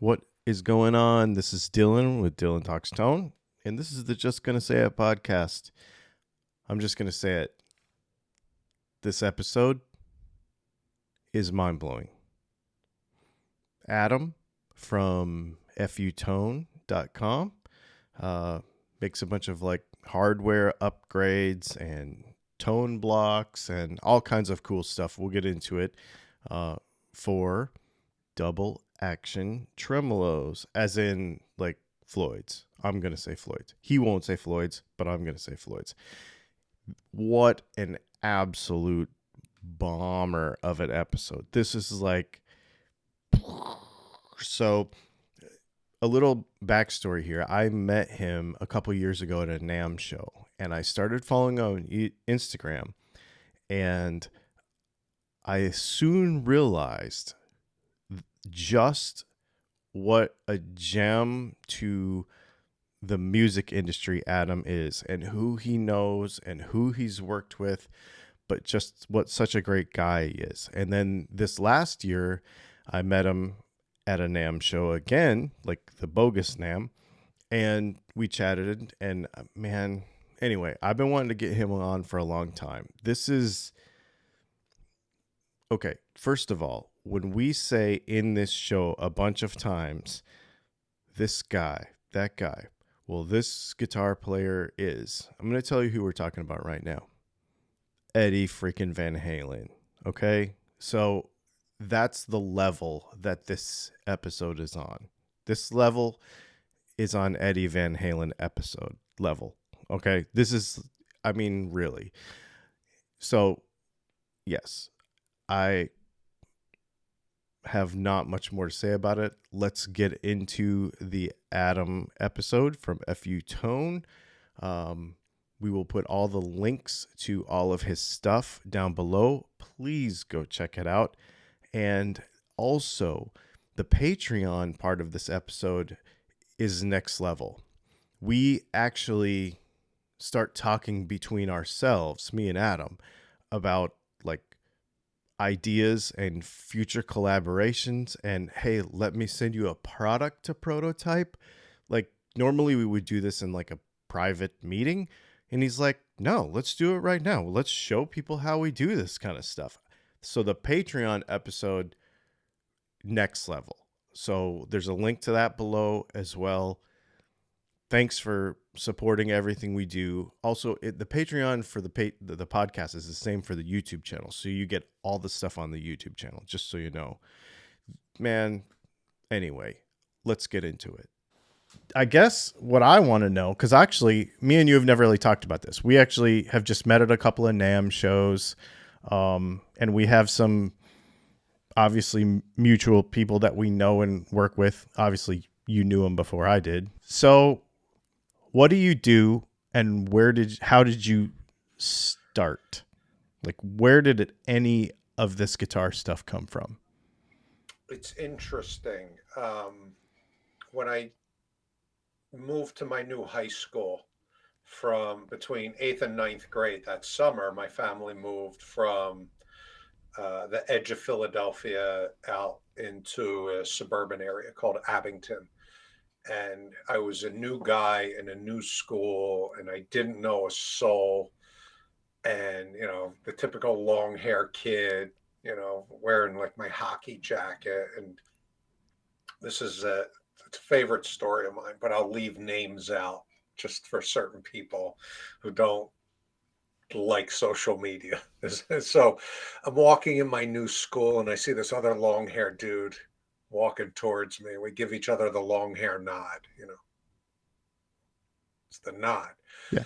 What is going on? This is Dylan with Dylan Talks Tone, and this is the Just Gonna Say It podcast. I'm just gonna say it. This episode is mind-blowing. Adam from futone.com makes a bunch of like hardware upgrades and tone blocks and all kinds of cool stuff. We'll get into it for double action tremolos, as in like Floyd's. I'm going to say Floyd's. He won't say Floyd's, but I'm going to say Floyd's. What an absolute bomber of an episode. This is like, so a little backstory here. I met him a couple years ago at a NAMM show, and I started following on Instagram, and I soon realized just what a gem to the music industry Adam is, and who he knows and who he's worked with, but just what such a great guy he is. And then this last year, I met him at a NAMM show again, like the bogus NAMM, and we chatted, and man, anyway, I've been wanting to get him on for a long time. This is, okay, first of all, when we say in this show a bunch of times, this guy, that guy, well, this guitar player is, I'm going to tell you who we're talking about right now. Eddie freaking Van Halen. Okay? So that's the level that this episode is on. This level is on Eddie Van Halen episode level. Okay? This is, I mean, really. So, yes, I have not much more to say about it. Let's get into the Adam episode from Futone. We will put all the links to all of his stuff down below. Please go check it out. And also, the Patreon part of this episode is next level. We actually start talking between ourselves, me and Adam, about like ideas and future collaborations, and hey, let me send you a product to prototype. Like normally we would do this in like a private meeting, and he's like, no, let's do it right now. Let's show people how we do this kind of stuff. So the Patreon episode, next level. So there's a link to that below as well. Thanks for supporting everything we do. Also, the Patreon for the podcast is the same for the YouTube channel. So you get all the stuff on the YouTube channel, just so you know. Man, anyway, let's get into it. I guess what I want to know, because actually, me and you have never really talked about this. We actually have just met at a couple of NAMM shows, and we have some obviously mutual people that we know and work with. Obviously, you knew them before I did. So what do you do, and how did you start? Like, where did any of this guitar stuff come from? It's interesting. When I moved to my new high school from between 8th and 9th grade that summer, my family moved from the edge of Philadelphia out into a suburban area called Abington. And I was a new guy in a new school, and I didn't know a soul. And, the typical long hair kid, wearing like my hockey jacket. And this is it's a favorite story of mine, but I'll leave names out just for certain people who don't like social media. So I'm walking in my new school, and I see this other long haired dude walking towards me. We give each other the long hair nod, it's the nod. Yeah.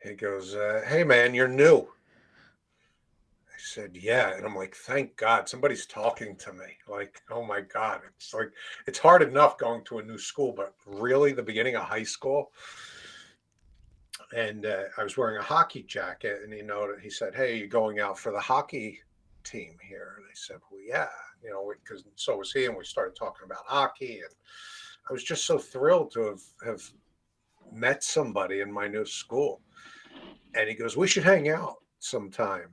He goes, hey man, you're new. I said, yeah. And I'm like, thank God somebody's talking to me. Like, oh my God. It's like, it's hard enough going to a new school, but really the beginning of high school. And I was wearing a hockey jacket, and he said, hey, you going out for the hockey team here? And I said, well, yeah, because so was he. And we started talking about hockey, and I was just so thrilled to have met somebody in my new school. And he goes, we should hang out sometime.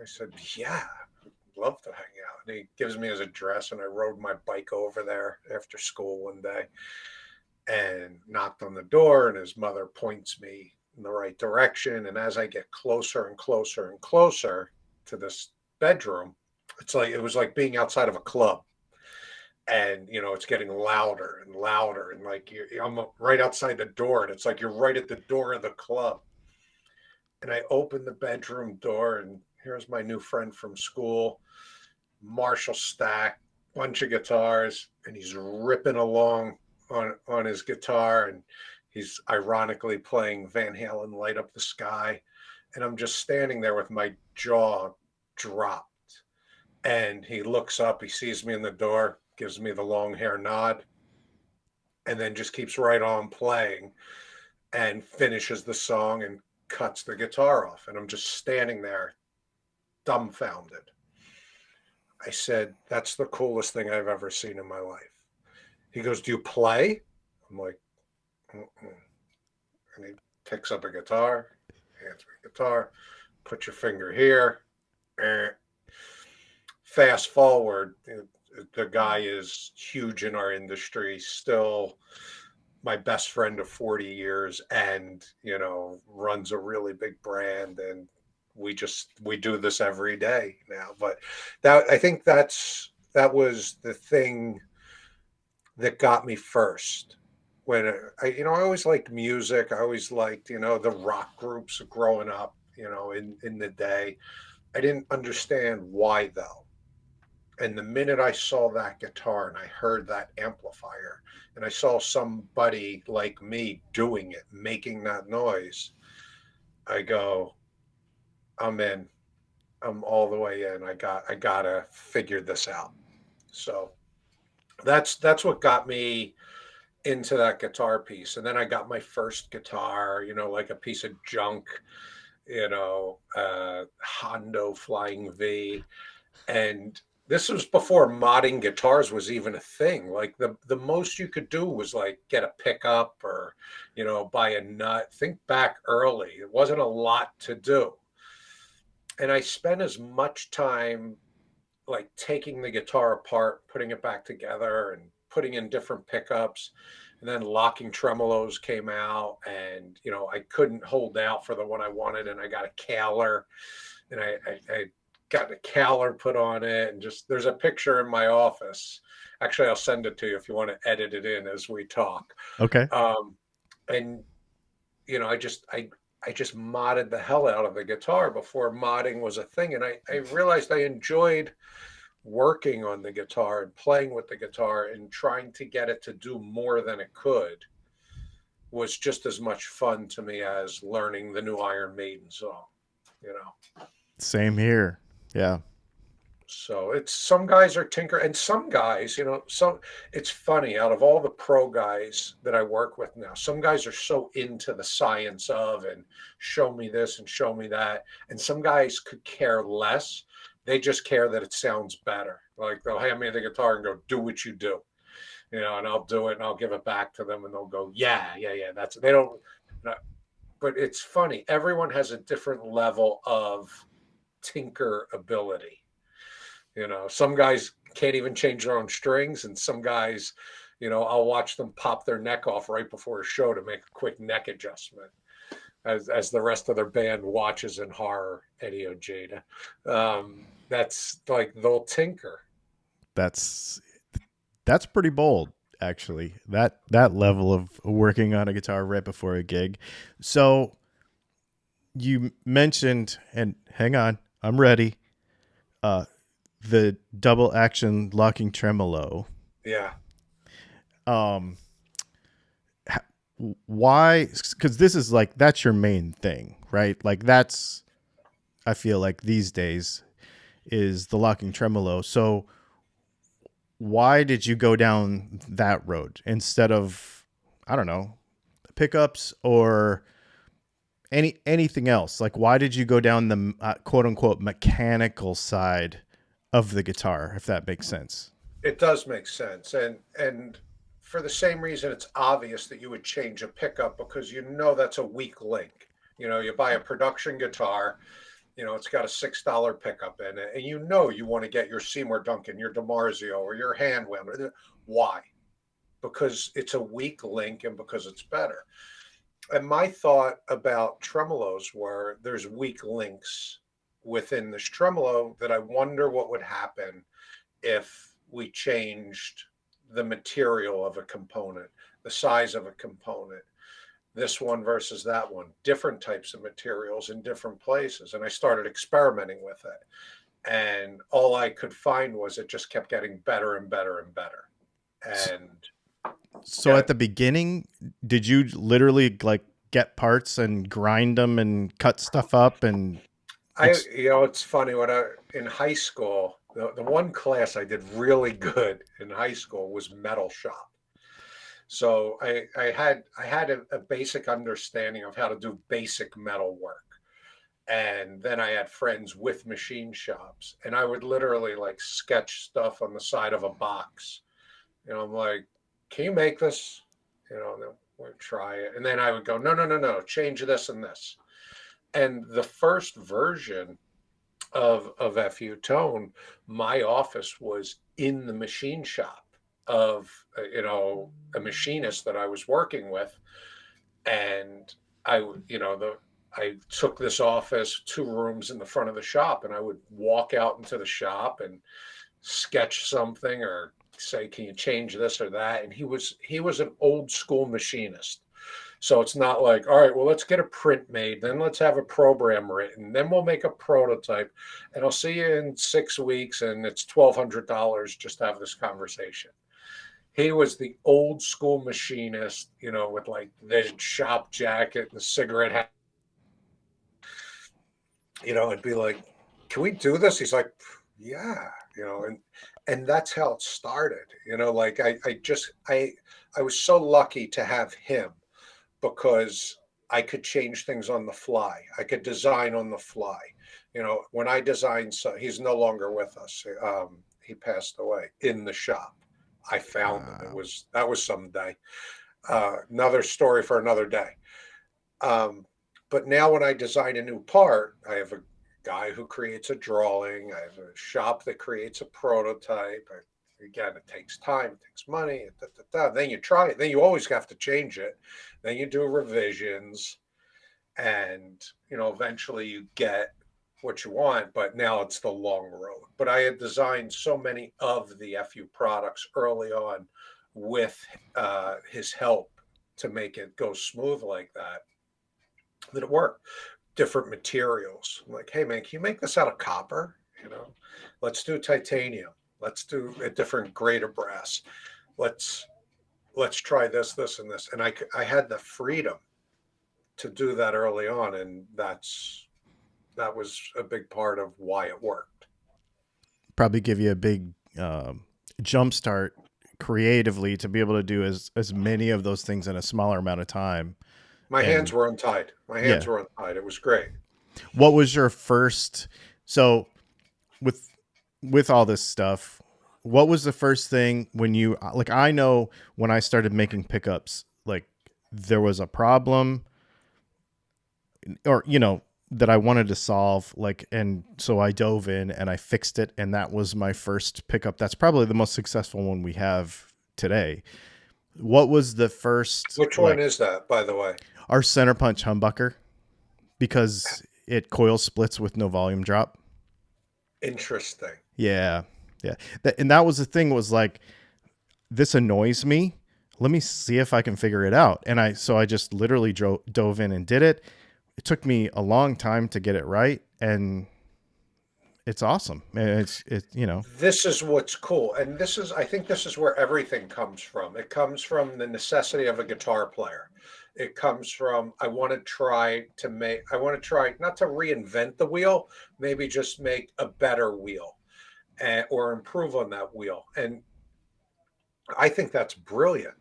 I said, yeah, I'd love to hang out. And he gives me his address, and I rode my bike over there after school one day and knocked on the door, and his mother points me in the right direction. And as I get closer and closer and closer to this bedroom, it was like being outside of a club. And it's getting louder and louder, and like I'm right outside the door, and it's like you're right at the door of the club. And I open the bedroom door, and here's my new friend from school, Marshall Stack, bunch of guitars, and he's ripping along on his guitar, and he's ironically playing Van Halen "Light Up the Sky," and I'm just standing there with my jaw dropped. And he looks up, he sees me in the door, gives me the long hair nod, and then just keeps right on playing and finishes the song and cuts the guitar off. And I'm just standing there dumbfounded. I said, "That's the coolest thing I've ever seen in my life." He goes, "Do you play?" I'm like, "Mm-mm." And he picks up a guitar, hands me a guitar, put your finger here. Fast forward, the guy is huge in our industry, still my best friend of 40 years, and runs a really big brand, and we do this every day now. But I think that was the thing that got me first. When I always liked music. I always liked the rock groups growing up, in the day. I didn't understand why, though. And the minute I saw that guitar and I heard that amplifier and I saw somebody like me doing it, making that noise, I go, I'm in. I'm all the way in. I gotta figure this out. So that's what got me into that guitar piece. And then I got my first guitar, like a piece of junk, Hondo Flying V. And this was before modding guitars was even a thing. Like the most you could do was like get a pickup or, buy a nut. Think back early. It wasn't a lot to do. And I spent as much time like taking the guitar apart, putting it back together and putting in different pickups. And then locking tremolos came out, and I couldn't hold out for the one I wanted, and I got a Caler, and I got a Caler put on it, and just there's a picture in my office. Actually, I'll send it to you if you want to edit it in as we talk. Okay. And I just modded the hell out of the guitar before modding was a thing, and I realized I enjoyed working on the guitar and playing with the guitar and trying to get it to do more than it could was just as much fun to me as learning the new Iron Maiden song, you know. Same here. Yeah. So it's some guys are tinker, and some guys, some it's funny, out of all the pro guys that I work with now, some guys are so into the science of and show me this and show me that. And some guys could care less. They just care that it sounds better. Like they'll hand me the guitar and go, "Do what you do," and I'll do it and I'll give it back to them and they'll go, "Yeah, yeah, yeah." They don't, but it's funny. Everyone has a different level of tinker ability. Some guys can't even change their own strings, and some guys, I'll watch them pop their neck off right before a show to make a quick neck adjustment as the rest of their band watches in horror. Eddie Ojeda. That's like they'll tinker. That's pretty bold, actually. That level of working on a guitar right before a gig. So you mentioned, and hang on, I'm ready. The double action locking tremolo. Yeah. Why? Because this is like, that's your main thing, right? Like that's, I feel like these days is the locking tremolo. So why did you go down that road instead of, I don't know, pickups or anything else? Like, why did you go down the quote unquote mechanical side of the guitar, if that makes sense? It does make sense. And for the same reason, it's obvious that you would change a pickup, because that's a weak link. You buy a production guitar It's got a $6 pickup in it, and you want to get your Seymour Duncan, your DiMarzio, or your Handwell. Why? Because it's a weak link and because it's better. And my thought about tremolos were there's weak links within this tremolo that I wonder what would happen if we changed the material of a component, the size of a component, this one versus that one, different types of materials in different places. And I started experimenting with it. And all I could find was it just kept getting better and better and better. And So at the beginning, did you literally like get parts and grind them and cut stuff up? And it's funny in high school, the one class I did really good in high school was metal shop. So I had a basic understanding of how to do basic metal work. And then I had friends with machine shops, and I would literally like sketch stuff on the side of a box. I'm like, can you make this? And then we'd try it. And then I would go, no, no, no, no, change this and this. And the first version of FU Tone, my office was in the machine shop of a machinist that I was working with. And I took this office, 2 rooms in the front of the shop, and I would walk out into the shop and sketch something or say, can you change this or that? And he was an old school machinist. So it's not like, all right, well, let's get a print made, then let's have a program written, then we'll make a prototype, and I'll see you in 6 weeks, and it's $1,200 just to have this conversation. He was the old school machinist, with like the shop jacket and the cigarette hat. I'd be like, can we do this? He's like, yeah, and that's how it started. Like I was so lucky to have him because I could change things on the fly. I could design on the fly. When I designed, so he's no longer with us. He passed away in the shop. I found him. That was some day. Another story for another day. But now when I design a new part, I have a guy who creates a drawing. I have a shop that creates a prototype. Again, it takes time, it takes money. Then you try it. Then you always have to change it. Then you do revisions, and eventually you get what you want. But now it's the long road. But I had designed so many of the FU products early on with his help to make it go smooth like that it worked. Different materials. I'm like, hey man, can you make this out of copper? Let's do titanium. Let's do a different grade of brass. Let's try this, and this. And I had the freedom to do that early on, and that was a big part of why it worked. Probably give you a big jump start creatively to be able to do as many of those things in a smaller amount of time. My hands were untied. Were untied. It was great. What was your first? So with all this stuff, what was the first thing when you like? I know when I started making pickups, like there was a problem, or that I wanted to solve, like, and so I dove in and I fixed it, and that was my first pickup. That's probably the most successful one we have today. What was the first? Which one is that, by the way? Our center punch humbucker, because it coil splits with no volume drop. Interesting. Yeah. And that was the thing, was like, this annoys me. Let me see if I can figure it out. And I just literally dove in and did it. It took me a long time to get it right, and it's awesome. It's This is what's cool, and I think this is where everything comes from. It comes from the necessity of a guitar player. It comes from, I want to try not to reinvent the wheel, maybe just make a better wheel or improve on that wheel. And I think that's brilliant,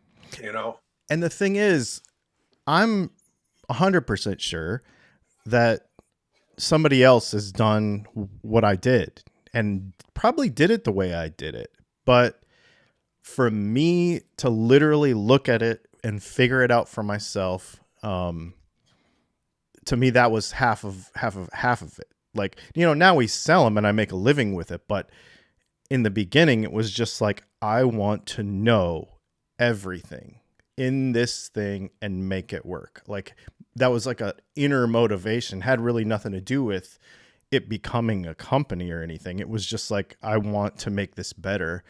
And the thing is, I'm 100% sure that somebody else has done what I did and probably did it the way I did it. But for me to literally look at it and figure it out for myself, to me, that was half of it. Like, now we sell them and I make a living with it. But in the beginning, it was just like, I want to know everything in this thing and make it work. Like, that was like a inner motivation, had really nothing to do with it becoming a company or anything. It was just like, I want to make this better.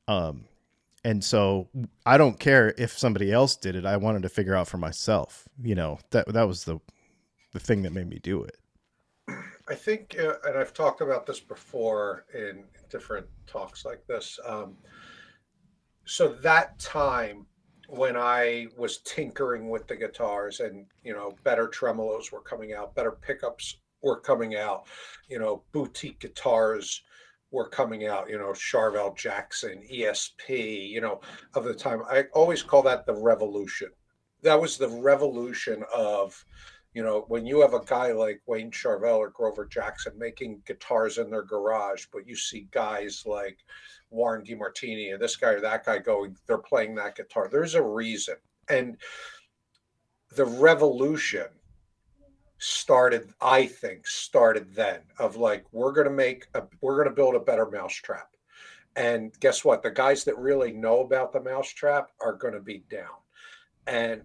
And so I don't care if somebody else did it. I wanted to figure out for myself. That was the thing that made me do it. I think, and I've talked about this before in different talks like this. So that time when I was tinkering with the guitars and, better tremolos were coming out, better pickups were coming out, boutique guitars were coming out, Charvel Jackson, ESP, of the time. I always call that the revolution. That was the revolution of, when you have a guy like Wayne Charvel or Grover Jackson making guitars in their garage, but you see guys like Warren DeMartini and this guy or that guy going, they're playing that guitar. There's a reason. And the revolution started, I think, started then of like, we're going to build a better mousetrap. And guess what? The guys that really know about the mousetrap are going to be down. And,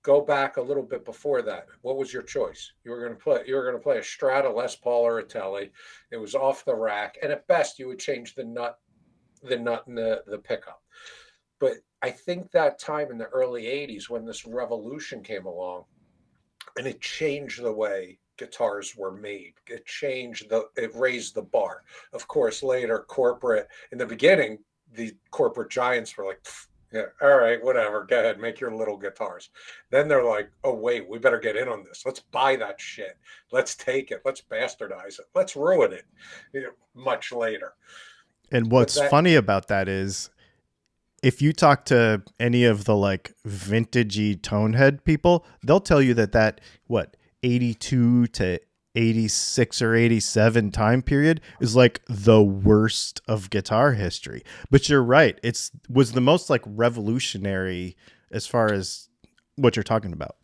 go back a little bit before that. What was your choice? You were going to play a Strata, Les Paul, or a Tele. It was off the rack. And at best you would change the nut and the pickup. But I think that time in the early 80s when this revolution came along, and it changed the way guitars were made. It raised the bar. Of course, later corporate, in the beginning, the corporate giants were like, yeah, all right, whatever, go ahead, make your little guitars. Then they're like, oh wait, we better get in on this. Let's buy that shit. Let's take it. Let's bastardize it. Let's ruin it. Much later. And But what's that funny about that is, if you talk to any of the like vintagey tonehead people, they'll tell you that what, 82 to 86 or 87 time period is like the worst of guitar history. But you're right. Was the most like revolutionary as far as what you're talking about.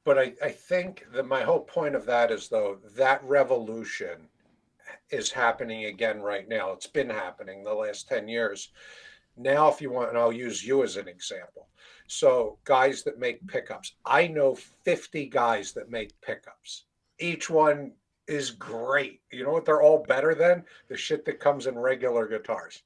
but I think that my whole point of that is, though, that revolution is happening again right now. It's been happening the last 10 years. Now, if you want, and I'll use you as an example. So, guys that make pickups, I know 50 guys that make pickups. Each one is great. You know what they're all better than? The shit that comes in regular guitars.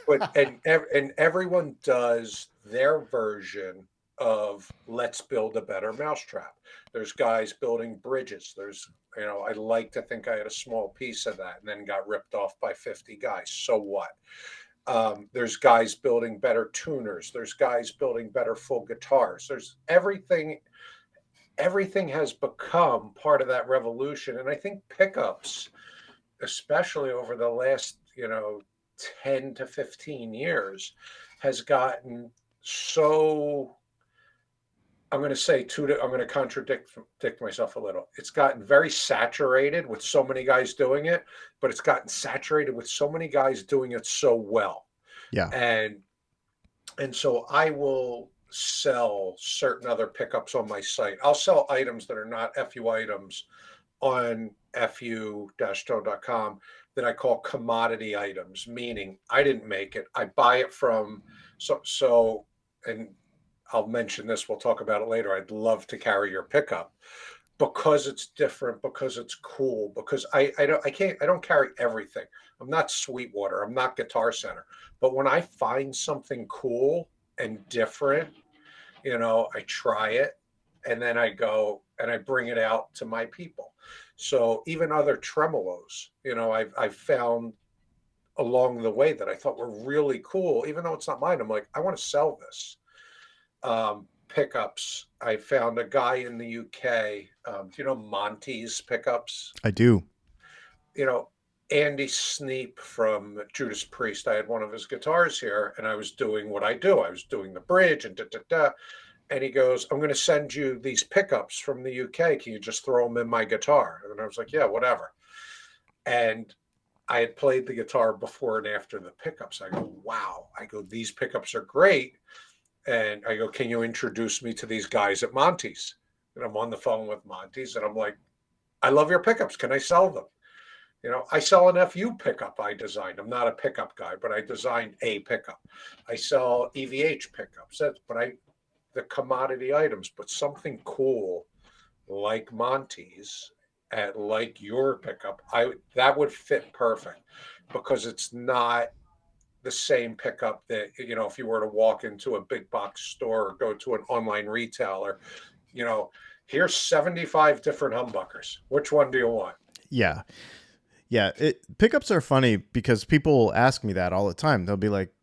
But and everyone does their version of let's build a better mousetrap. There's guys building bridges. I like to think I had a small piece of that and then got ripped off by 50 guys. So what? There's guys building better tuners. There's guys building better full guitars. There's everything has become part of that revolution. And I think pickups, especially over the last, 10 to 15 years, has gotten so, I'm going to contradict myself a little. It's gotten very saturated with so many guys doing it, but it's gotten saturated with so many guys doing it so well. Yeah. And so I will sell certain other pickups on my site. I'll sell items that are not FU items on fu-tone.com that I call commodity items, meaning I didn't make it. I buy it from and I'll mention this, we'll talk about it later. I'd love to carry your pickup because it's different, because it's cool, because I don't carry everything. I'm not Sweetwater, I'm not Guitar Center. But when I find something cool and different, I try it and then I go and I bring it out to my people. So even other tremolos, I've found along the way that I thought were really cool, even though it's not mine. I'm like, I want to sell this. Pickups. I found a guy in the UK. Do you know Monty's pickups? I do. Andy Sneap from Judas Priest. I had one of his guitars here, and I was doing what I do. I was doing the bridge and da da da. And he goes, "I'm going to send you these pickups from the UK. Can you just throw them in my guitar?" And I was like, "Yeah, whatever." And I had played the guitar before and after the pickups. I go, "Wow." I go, "These pickups are great." And I go, "Can you introduce me to these guys at Monty's?" And I'm on the phone with Monty's and I'm like, I love your pickups. Can I sell them? I sell an FU pickup I designed. I'm not a pickup guy, but I designed a pickup. I sell EVH pickups, the commodity items, but something cool like Monty's at like your pickup, that would fit perfect because it's not the same pickup that if you were to walk into a big box store or go to an online retailer, you know, here's 75 different humbuckers. Which one do you want? Yeah. Yeah. Pickups are funny because people ask me that all the time. They'll be like,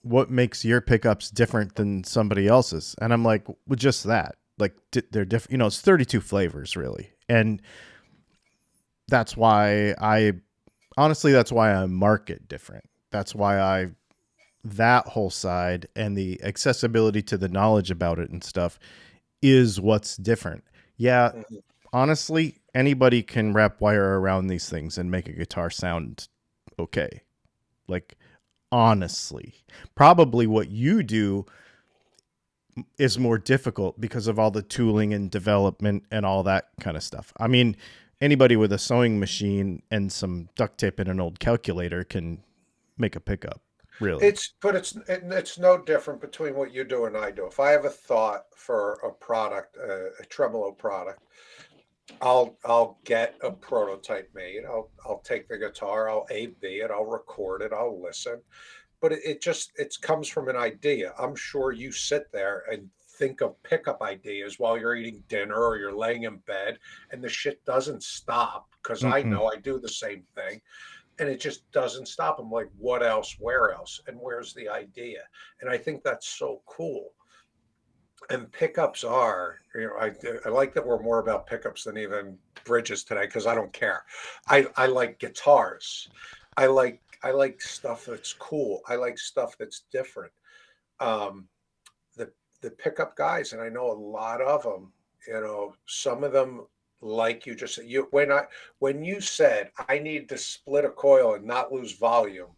what makes your pickups different than somebody else's? And I'm like, well, just that. Like they're different. It's 32 flavors really. And that's why that's why I market different. That's why that whole side and the accessibility to the knowledge about it and stuff is what's different. Yeah, Mhm. honestly, anybody can wrap wire around these things and make a guitar sound okay. Like, honestly, probably what you do is more difficult because of all the tooling and development and all that kind of stuff. I mean, anybody with a sewing machine and some duct tape and an old calculator can make a pickup, really. It's no different between what you do and I do. If I have a thought for a product, a tremolo product, I'll get a prototype made. I'll take the guitar, I'll A/B it, I'll record it, I'll listen. But it comes from an idea. I'm sure you sit there and think of pickup ideas while you're eating dinner or you're laying in bed, and the shit doesn't stop because I Mm-mm. know I do the same thing, and it just doesn't stop. I'm like, what else? Where else? And where's the idea? And I think that's so cool. And pickups are, I like that we're more about pickups than even bridges today because I don't care. I like guitars. I like stuff that's cool. I like stuff that's different. Um, the the pickup guys, and I know a lot of them. Some of them, like you just said, when you said I need to split a coil and not lose volume,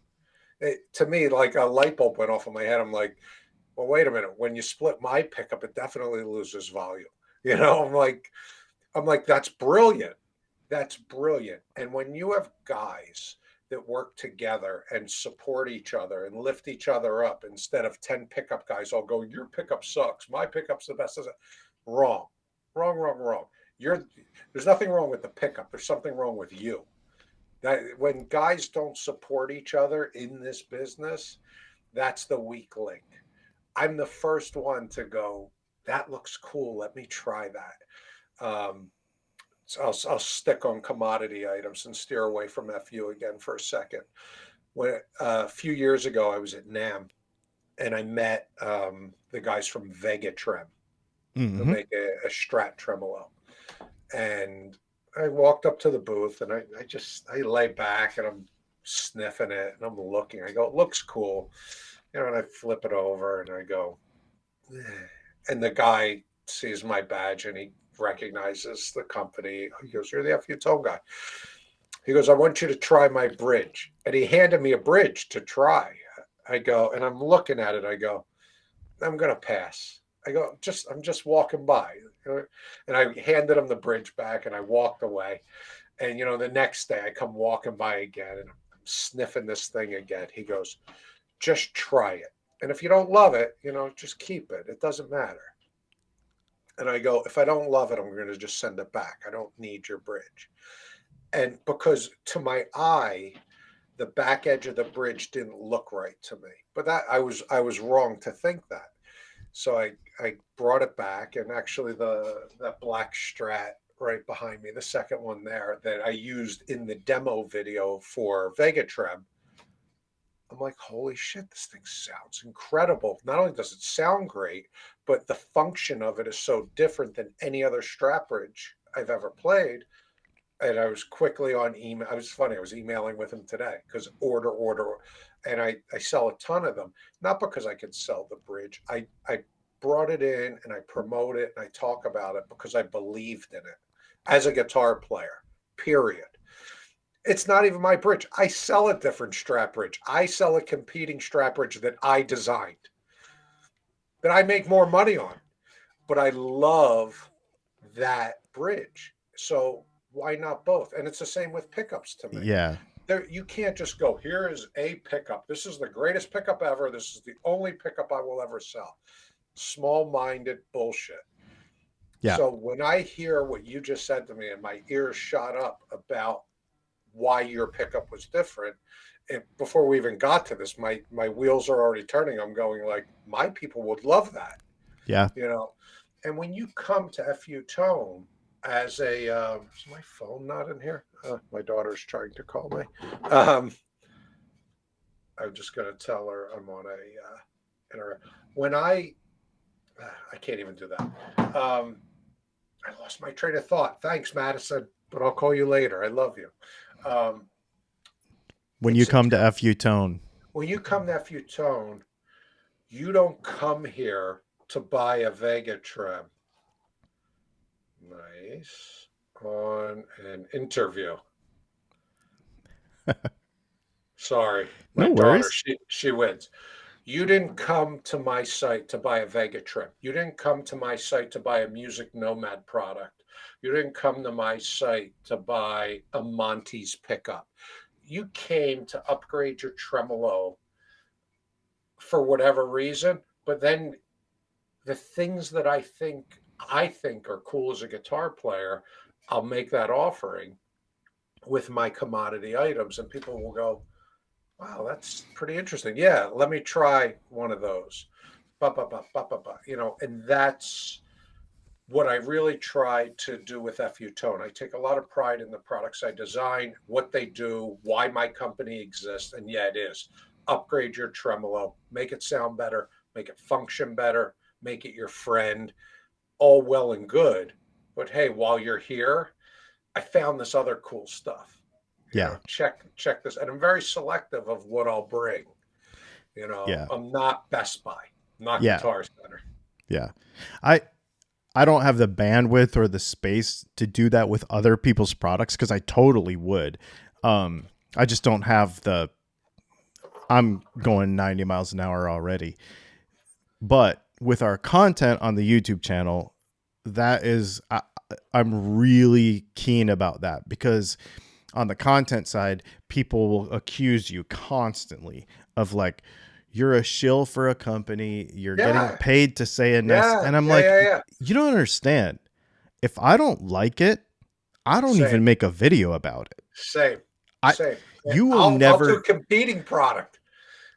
to me like a light bulb went off in my head. I'm like, well, wait a minute. When you split my pickup, it definitely loses volume. I'm like, that's brilliant. That's brilliant. And when you have guys that work together and support each other and lift each other up instead of 10 pickup guys all go, your pickup sucks. My pickup's the best. Wrong. Wrong, wrong, wrong. There's nothing wrong with the pickup. There's something wrong with you. That when guys don't support each other in this business, that's the weak link. I'm the first one to go, that looks cool. Let me try that. So I'll stick on commodity items and steer away from FU again for a second. A few years ago, I was at NAM and I met the guys from Vegatrem who Mm-hmm. make a Strat tremolo. And I walked up to the booth and I lay back and I'm sniffing it and I'm looking. I go, it looks cool. And I flip it over and I go, and the guy sees my badge and he recognizes the company. He goes, "You're the FU Tone guy." He goes, "I want you to try my bridge." And he handed me a bridge to try. I go, and I'm looking at it. I go, "I'm going to pass." I'm just walking by. And I handed him the bridge back and I walked away. And, the next day I come walking by again and I'm sniffing this thing again. He goes, "Just try it. And if you don't love it, just keep it. It doesn't matter." And I go, "If I don't love it, I'm going to just send it back. I don't need your bridge." And because to my eye, the back edge of the bridge didn't look right to me. But I was wrong to think that. So I brought it back, and actually that black Strat right behind me, the second one there that I used in the demo video for Vegatrem, I'm like, holy shit, this thing sounds incredible. Not only does it sound great, but the function of it is so different than any other strap bridge I've ever played. And I was quickly on email. I was funny. I was emailing with him today because order. And I sell a ton of them, not because I could sell the bridge. I brought it in and I promote it and I talk about it because I believed in it as a guitar player, period. It's not even my bridge. I sell a different strap bridge. I sell a competing strap bridge that I designed, that I make more money on. But I love that bridge. So why not both? And it's the same with pickups to me. Yeah. There, you can't just go, here is a pickup. This is the greatest pickup ever. This is the only pickup I will ever sell. Small-minded bullshit. Yeah. So when I hear what you just said to me and my ears shot up about why your pickup was different, and before we even got to this, my wheels are already turning. I'm going like, my people would love that, Yeah. you know. And when you come to FU Tone as a, is my phone not in here? My daughter's trying to call me. I'm just going to tell her I'm on when I can't even do that. I lost my train of thought. Thanks, Madison, but I'll call you later. I love you. Um, When you it's a come to FU Tone. when you come to FU Tone, you don't come here to buy a Vega trim. Nice. On an interview. Sorry, my No daughter, worries. she wins. You didn't come to my site to buy a Vega trim. You didn't come to my site to buy a Music Nomad product. You didn't come to my site to buy a Monty's pickup. You came to upgrade your tremolo for whatever reason, but then the things that I think are cool as a guitar player, I'll make that offering with my commodity items, and people will go, wow, that's pretty interesting. Yeah, let me try one of those. Ba, ba, ba, ba, ba, ba. And that's what I really try to do with FU Tone. I take a lot of pride in the products I design, what they do, why my company exists. And yeah, it is. Upgrade your tremolo, make it sound better, make it function better, make it your friend, all well and good. But hey, while you're here, I found this other cool stuff. Yeah. Check this. And I'm very selective of what I'll bring. Yeah. I'm not Best Buy, not Yeah. Guitar Center. Yeah. I I don't have the bandwidth or the space to do that with other people's products because I totally would. I just don't have the. I'm going 90 miles an hour already. But with our content on the YouTube channel, that is, I'm really keen about that because on the content side, people will accuse you constantly of like, you're a shill for a company, you're getting Yeah, paid to say a nice, yeah, and I'm yeah, like, yeah, yeah. you don't understand. If I don't like it, I don't Same, even make a video about it. same, I, same. you will I'll do never, competing product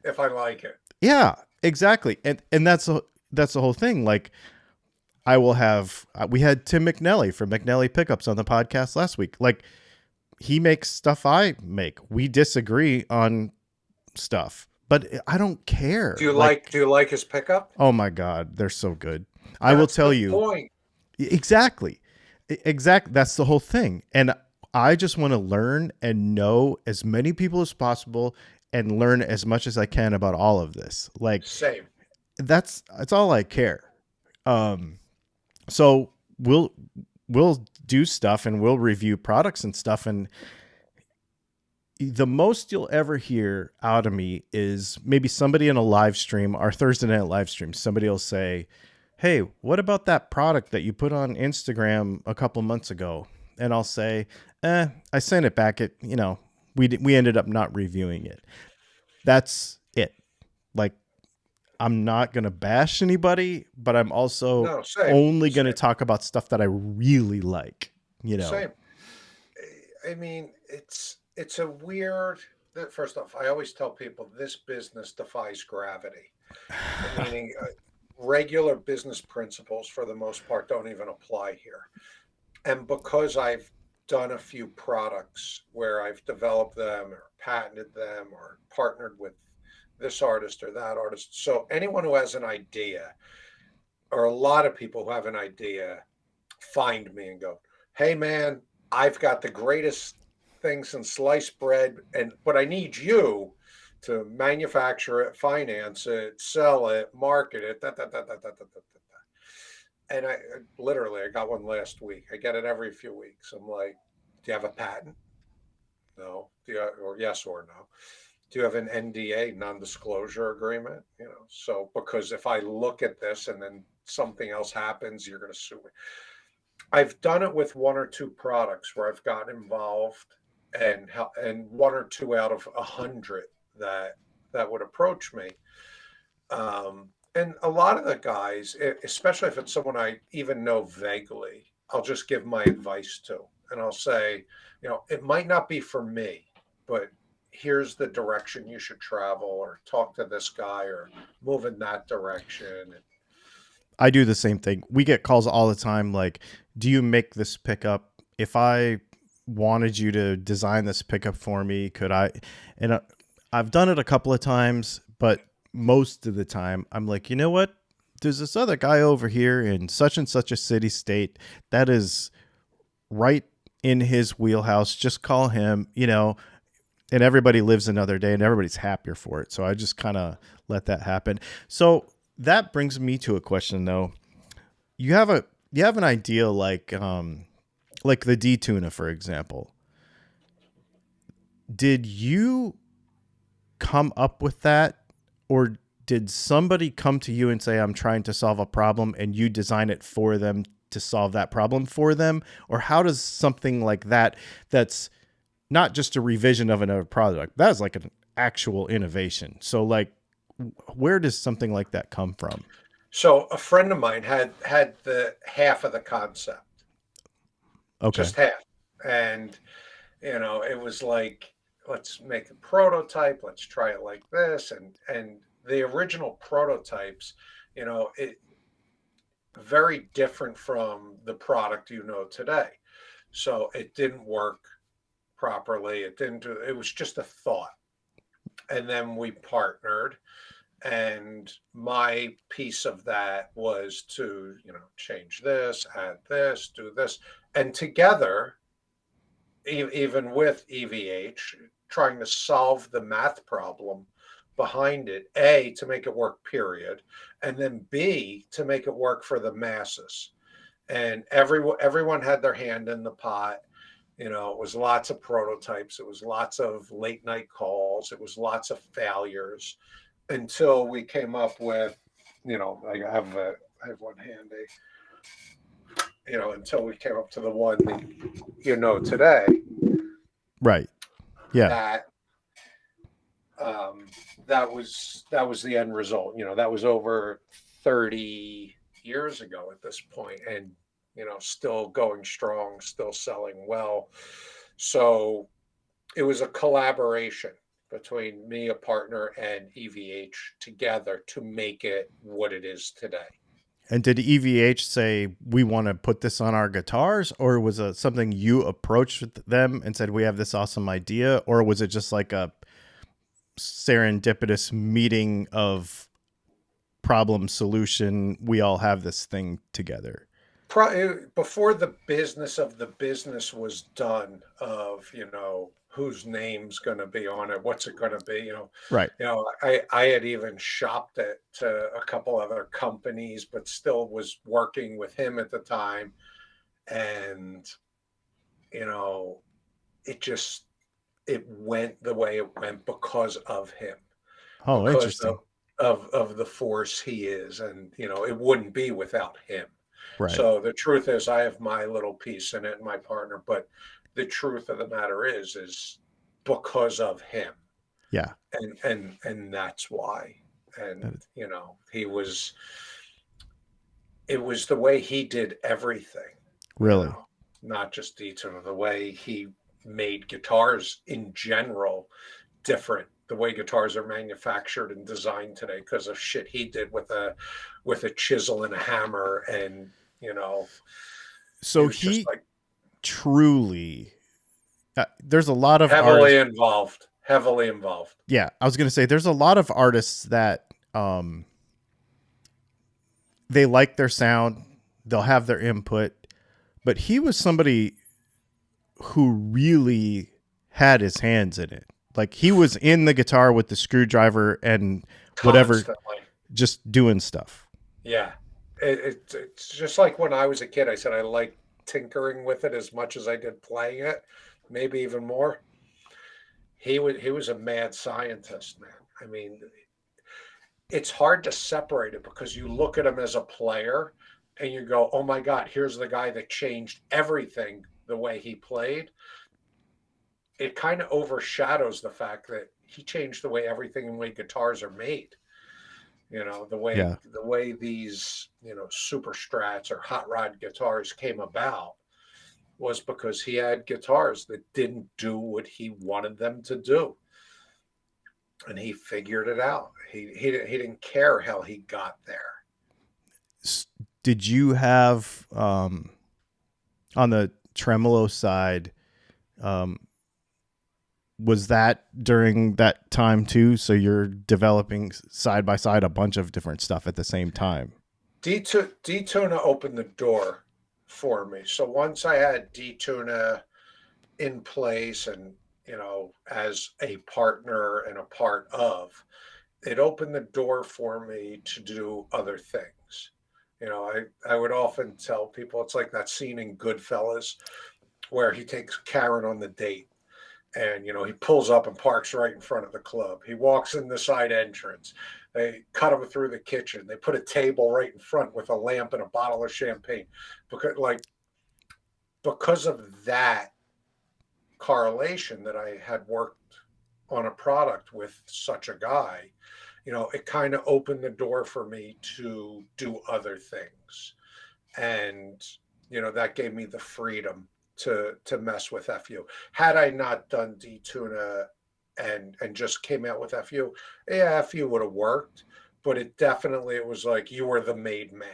if I like it. yeah, exactly. And that's the whole thing. Like, I will have, we had Tim McNally from McNally Pickups on the podcast last week. Like, he makes stuff I make. We disagree on stuff, but I don't care. Do Like, you like his pickup? oh my God, they're so good. I will That's tell the you point. exactly. Exactly. That's the whole thing. And I just want to learn and know as many people as possible and learn as much as I can about all of this. Like, Same. that's all I care. Um, so we'll do stuff and we'll review products and stuff, and the most you'll ever hear out of me is maybe somebody in a live stream, our Thursday night live stream, somebody will say, hey, what about that product that you put on Instagram a couple months ago? And I'll say, I sent it back. We ended up not reviewing it. That's it. Like, I'm not going to bash anybody, but I'm also No, same, only going to same, talk about stuff that I really like. same. I mean, it's a weird. First off, I always tell people this business defies gravity, meaning regular business principles for the most part don't even apply here. And because I've done a few products where I've developed them or patented them or partnered with this artist or that artist, so anyone who has an idea, or a lot of people who have an idea, find me and go, hey man, I've got the greatest thing since sliced bread, but I need you to manufacture it, finance it, sell it, market it, and I literally I got one last week. I get it every few weeks. I'm like, do you have a patent? No. Or yes or no? Do you have an NDA, non-disclosure agreement? So because if I look at this and then something else happens, you're going to sue me. I've done it with one or two products where I've gotten involved and one or two out of 100 that would approach me. And a lot of the guys, especially if it's someone I even know vaguely, I'll just give my advice to. And I'll say, it might not be for me, but here's the direction you should travel, or talk to this guy, or move in that direction. I do the same thing. We get calls all the time like, do you make this pickup? If I wanted you to design this pickup for me, could I? And I've done it a couple of times, but most of the time I'm like, you know what? There's this other guy over here in such and such a city state that is right in his wheelhouse. Just call him, and everybody lives another day and everybody's happier for it. So I just kind of let that happen. So that brings me to a question though. You have an idea like the D-Tuna, for example. Did you come up with that, or did somebody come to you and say, I'm trying to solve a problem, and you design it for them to solve that problem for them? Or how does something like that's not just a revision of another product, that is like an actual innovation? So like, where does something like that come from? So a friend of mine had the half of the concept, Okay. just half. And, it was like, let's make a prototype, let's try it like this. And the original prototypes, it very different from the product today. So it didn't work properly. It was just a thought. And then we partnered, and my piece of that was to, change this, add this, do this. And together, even with EVH, trying to solve the math problem behind it, A, to make it work, period, and then B, to make it work for the masses. And everyone had their hand in the pot. It was lots of prototypes. It was lots of late night calls. It was lots of failures until we came up with, I have one handy, until we came up to the one that, today, Right. Yeah. that that was the end result. That was over 30 years ago at this point, and still going strong, still selling well. So it was a collaboration between me, a partner, and EVH together to make it what it is today. And did EVH say, we want to put this on our guitars, or was it something you approached them and said, we have this awesome idea? Or was it just like a serendipitous meeting of problem solution? We all have this thing together. Before the business of the business was done, of whose name's going to be on it, what's it going to be, Right. I had even shopped it to a couple other companies, but still was working with him at the time. And it just, it went the way it went because of him, Oh, because interesting. of the force he is. And it wouldn't be without him. Right. So the truth is, I have my little piece in it and my partner, but the truth of the matter is because of him. Yeah. And that's why. And it was the way he did everything. Really? Not just D-Tuna, the way he made guitars in general different, the way guitars are manufactured and designed today, because of shit he did with a chisel and a hammer. And So it was just he like truly, there's a lot of heavily artists. involved. Heavily involved. Yeah, I was going to say there's a lot of artists that they like their sound, they'll have their input, but he was somebody who really had his hands in it. Like he was in the guitar with the screwdriver and whatever, Constantly. just doing stuff. Yeah. It's just like when I was a kid, I said I liked tinkering with it as much as I did playing it, maybe even more. He was a mad scientist, man. I mean, it's hard to separate it because you look at him as a player, and you go, oh my God, here's the guy that changed everything the way he played. It kind of overshadows the fact that he changed the way everything and way guitars are made. You know, Yeah. the way these, super strats or hot rod guitars came about was because he had guitars that didn't do what he wanted them to do. And he figured it out. He didn't care how he got there. Did you have on the tremolo side? Um, was that during that time too? So you're developing side by side a bunch of different stuff at the same time. D-Tuna opened the door for me. So once I had D-Tuna in place and, as a partner and a part of, it opened the door for me to do other things. I would often tell people it's like that scene in Goodfellas where he takes Karen on the date and he pulls up and parks right in front of the club. He walks in the side entrance. They cut him through the kitchen. They put a table right in front with a lamp and a bottle of champagne because of that correlation that I had worked on a product with such a guy. It kind of opened the door for me to do other things. And, that gave me the freedom to mess with FU. Had I not done D-Tuna and just came out with FU, yeah, FU would have worked, but it was like you were the made man.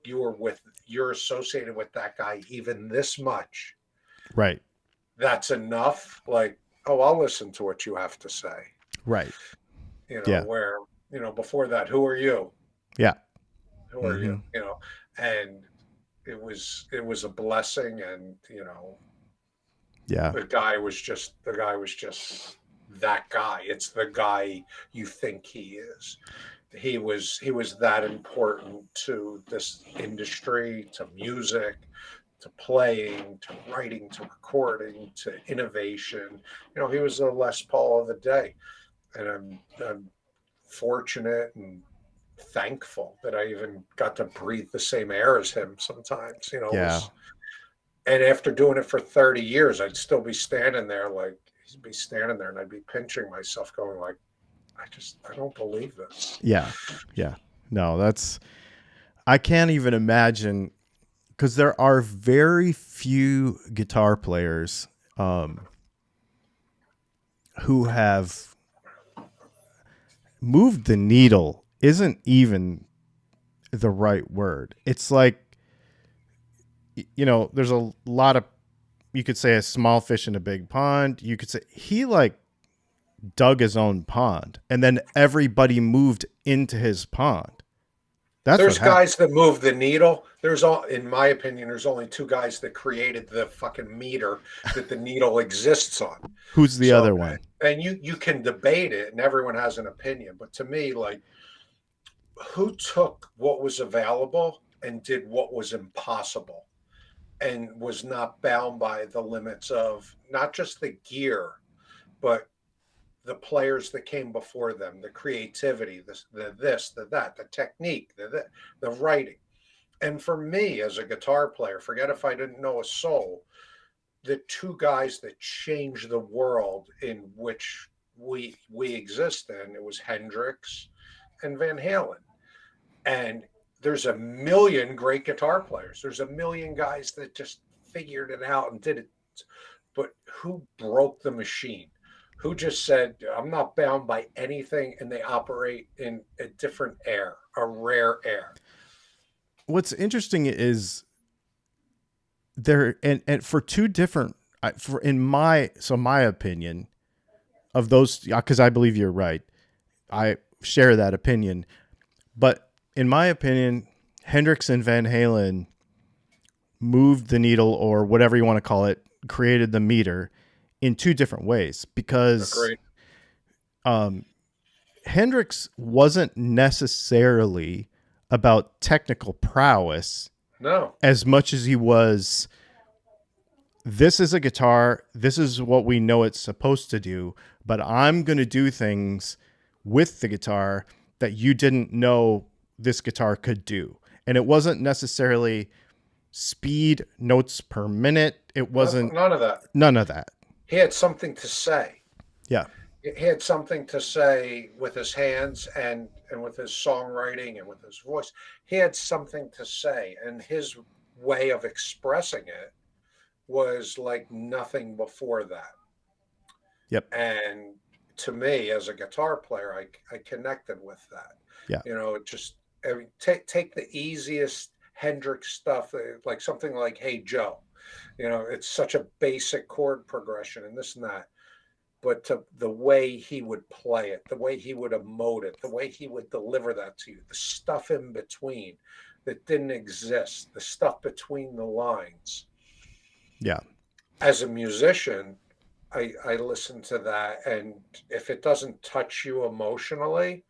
You're associated with that guy even this much. Right. That's enough. Like, oh, I'll listen to what you have to say. Right. Yeah. Where, before that, who are you? Yeah. Who are you? Mm-hmm. And it was a blessing. And, Yeah. the guy was just that guy. It's the guy you think he is. He was that important to this industry, to music, to playing, to writing, to recording, to innovation. He was the Les Paul of the day. And I'm fortunate and thankful that I even got to breathe the same air as him sometimes. Yeah. And after doing it for 30 years, I'd still be standing there like he'd be standing there and I'd be pinching myself going like, I don't believe this. Yeah. Yeah. No, I can't even imagine, because there are very few guitar players who have moved the needle isn't even the right word. It's like, there's a lot of, you could say a small fish in a big pond. You could say he like dug his own pond and then everybody moved into his pond. There's guys that move the needle. In my opinion, there's only two guys that created the fucking meter that the needle exists on. Who's the other one? And you can debate it and everyone has an opinion. But to me, like, who took what was available and did what was impossible and was not bound by the limits of not just the gear, but the players that came before them, the creativity, the that, the technique, the writing. And for me as a guitar player, forget if I didn't know a soul, the two guys that changed the world in which we exist in, it was Hendrix and Van Halen. And there's a million great guitar players. There's a million guys that just figured it out and did it. But who broke the machine? Who just said, I'm not bound by anything, and they operate in a different air, a rare air. What's interesting is there, and for two different, my opinion of those, because I believe you're right. I share that opinion. But in my opinion, Hendrix and Van Halen moved the needle, or whatever you want to call it, created the meter in two different ways, because Hendrix wasn't necessarily about technical prowess, no, as much as he was, this is a guitar, this is what we know it's supposed to do, but I'm going to do things with the guitar that you didn't know this guitar could do. And it wasn't necessarily speed, notes per minute. It wasn't None of that. none of that. He had something to say. Yeah. He had something to say with his hands and with his songwriting and with his voice. He had something to say, and his way of expressing it was like nothing before that. Yep. And to me, as a guitar player, I connected with that. Yeah. You know, it just, I mean, take the easiest Hendrix stuff, like something like "Hey Joe." You know, it's such a basic chord progression and this and that, but to the way he would play it, the way he would emote it, the way he would deliver that to you, the stuff in between that didn't exist, the stuff between the lines. Yeah. As a musician, I listen to that, and if it doesn't touch you emotionally,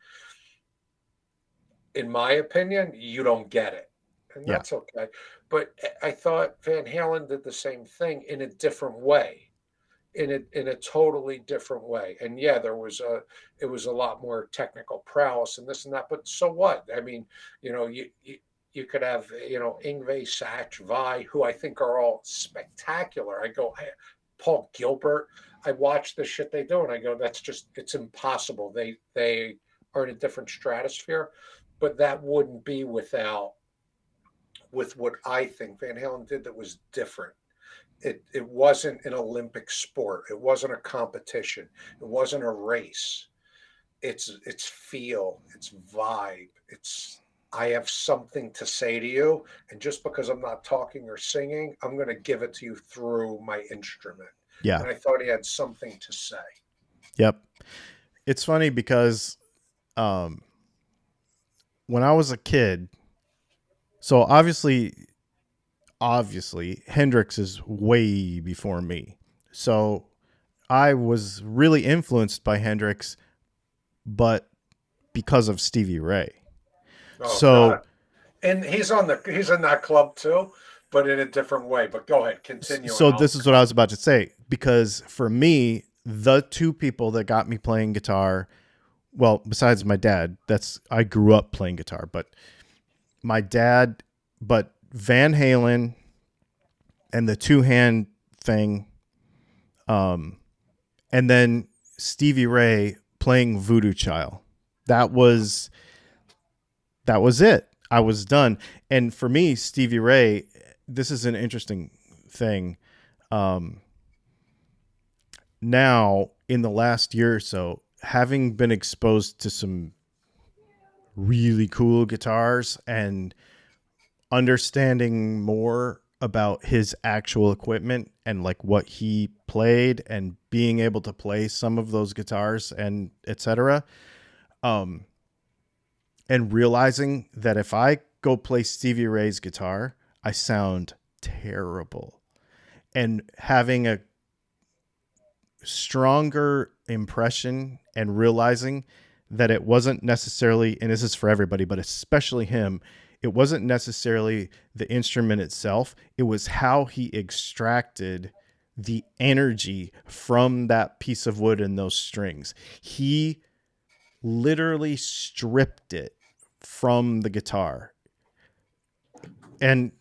in my opinion, you don't get it, and Yeah. that's okay. But I thought Van Halen did the same thing in a different way, in a totally different way. And yeah, it was a lot more technical prowess and this and that. But so what? I mean, you know, you could have, you know, Ingve, Satch, Vi, who I think are all spectacular. I go, Paul Gilbert. I watch the shit they do, and I go, that's just, it's impossible. They are in a different stratosphere, but that wouldn't be without with what I think Van Halen did that was different. It wasn't an Olympic sport. It wasn't a competition. It wasn't a race. It's feel, it's vibe. It's I have something to say to you, and just because I'm not talking or singing, I'm going to give it to you through my instrument. Yeah. And I thought he had something to say. Yep. It's funny because um, when I was a kid, so obviously Hendrix is way before me. So I was really influenced by Hendrix, but because of Stevie Ray. Oh So God! And he's in that club too, but in a different way. But go ahead, continue, and so I'll. this is what I was about to say, because for me, the two people that got me playing guitar, well, besides my dad, I grew up playing guitar, but my dad, but Van Halen and the two hand thing, um, and then Stevie Ray playing Voodoo Child. That was it. I was done. And for me, Stevie Ray, this is an interesting thing. Um, Now, in the last year or so, having been exposed to some really cool guitars and understanding more about his actual equipment and like what he played and being able to play some of those guitars and etc. Um, and realizing that if I go play Stevie Ray's guitar, I sound terrible. And having a stronger impression and realizing that it wasn't necessarily, and this is for everybody, but especially him, it wasn't necessarily the instrument itself. It was how he extracted the energy from that piece of wood and those strings. He literally stripped it from the guitar. And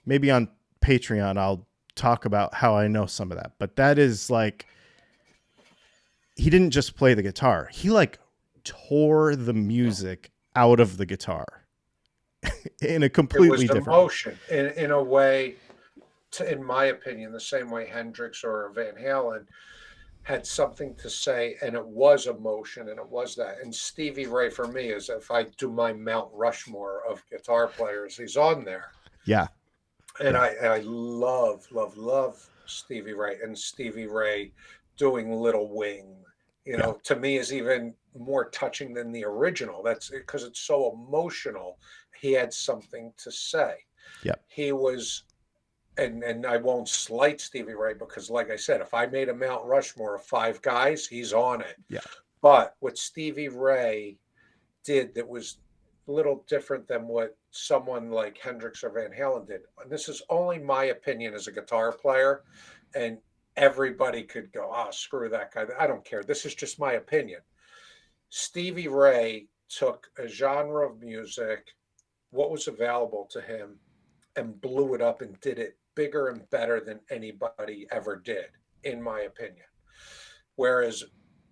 maybe on Patreon, I'll talk about how I know some of that, but that is like, he didn't just play the guitar. He like tore the music out of the guitar in a It was completely different way. emotion in a way, in my opinion, the same way Hendrix or Van Halen had something to say, and it was emotion, and it was that. And Stevie Ray for me is, if I do my Mount Rushmore of guitar players, he's on there. Yeah. And Yeah. I love Stevie Ray, and Stevie Ray doing Little Wing, you Yeah. know, to me is even more touching than the original. That's because it's so emotional. He had something to say. Yeah. He was, and I won't slight Stevie Ray because, like I said, if I made a Mount Rushmore of five guys, he's on it. Yeah. But what Stevie Ray did that was a little different than what someone like Hendrix or Van Halen did. And this is only my opinion as a guitar player, and everybody could go, "Oh, screw that guy." I don't care. This is just my opinion. Stevie Ray took a genre of music what was available to him and blew it up and did it bigger and better than anybody ever did, in my opinion. Whereas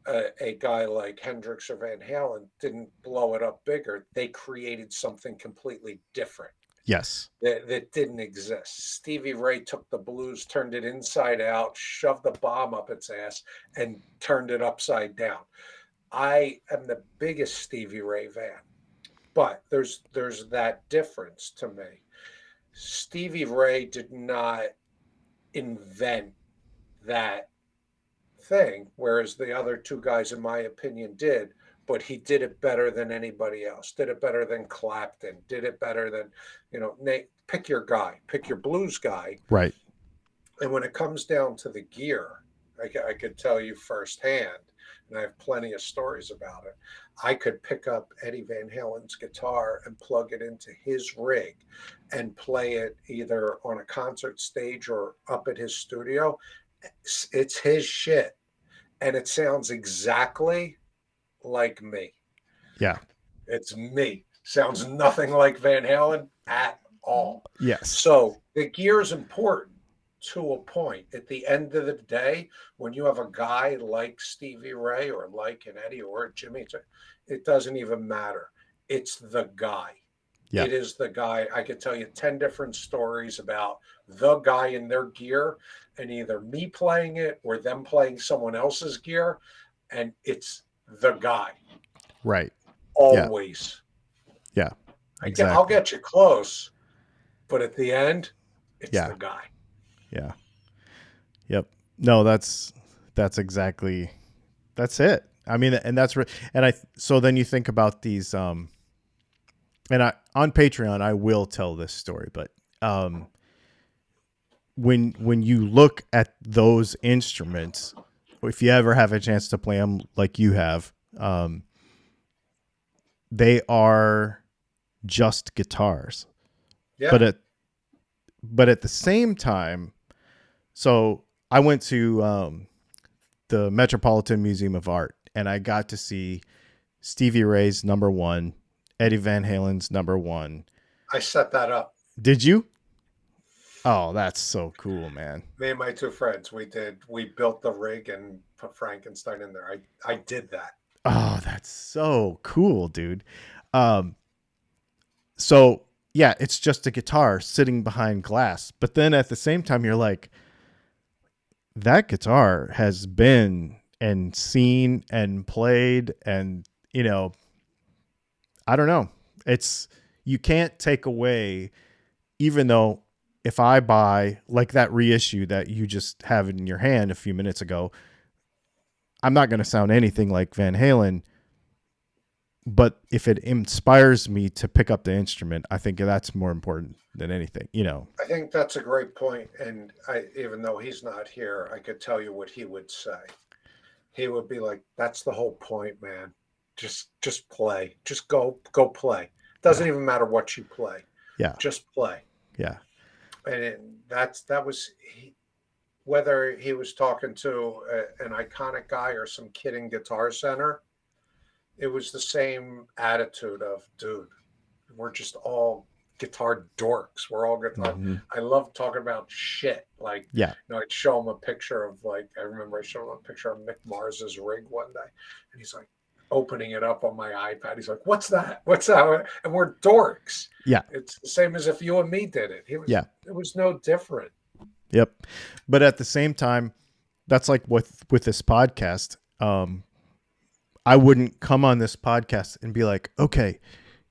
a guy like Hendrix or Van Halen didn't blow it up bigger. They created something completely different Yes. that didn't exist. Stevie Ray took the blues, turned it inside out, shoved the bomb up its ass, and turned it upside down. I am the biggest Stevie Ray fan, but there's that difference to me. Stevie Ray did not invent that thing, whereas the other two guys, in my opinion, did. But he did it better than anybody else. Did it better than Clapton. Did it better than, Nate. Pick your guy. Pick your blues guy. Right. And when it comes down to the gear, I could tell you firsthand, and I have plenty of stories about it. I could pick up Eddie Van Halen's guitar and plug it into his rig and play it either on a concert stage or up at his studio. It's his shit, and it sounds exactly like me. Yeah. It's me. Sounds nothing like Van Halen at all. Yes. So the gear is important to a point. At the end of the day, when you have a guy like Stevie Ray or like an Eddie or a Jimmy, it doesn't even matter. It's the guy. Yeah. It is the guy. I could tell you 10 different stories about the guy in their gear, and either me playing it or them playing someone else's gear, and it's the guy. Right. Always. Yeah. Exactly. I'll get you close, but at the end, it's the guy. Yeah. Yep. No, that's exactly, that's it. I mean, and that's, so then you think about these, and on Patreon, I will tell this story, but, when you look at those instruments, if you ever have a chance to play them like you have, they are just guitars. Yeah. But at the same time, so I went to the Metropolitan Museum of Art, and I got to see Stevie Ray's number 1, Eddie Van Halen's number 1. I set that up. Did you? Oh, that's so cool, man. Me and my two friends, we built the rig and put Frankenstein in there. I did that. Oh, that's so cool, dude. So yeah, it's just a guitar sitting behind glass. But then at the same time, you're like, that guitar has been and seen and played, and, I don't know. You can't take away, even though if I buy like that reissue that you just have in your hand a few minutes ago, I'm not going to sound anything like Van Halen. But if it inspires me to pick up the instrument, I think that's more important than anything, I think that's a great point. And even though he's not here, I could tell you what he would say. He would be like, that's the whole point, man. Just play. Just go play. Doesn't even matter what you play. Yeah. Just play. Yeah. And that was whether he was talking to an iconic guy or some kid in Guitar Center. It was the same attitude of, dude, we're just all guitar dorks. We're all guitar. Mm-hmm. I love talking about shit. Like, I'd show him a picture of, like, I remember I showed him a picture of Mick Mars's rig one day, and he's like opening it up on my iPad. He's like, what's that? What's that? And we're dorks. Yeah. It's the same as if you and me did it. It was no different. Yep. But at the same time, that's like with this podcast. I wouldn't come on this podcast and be like, okay,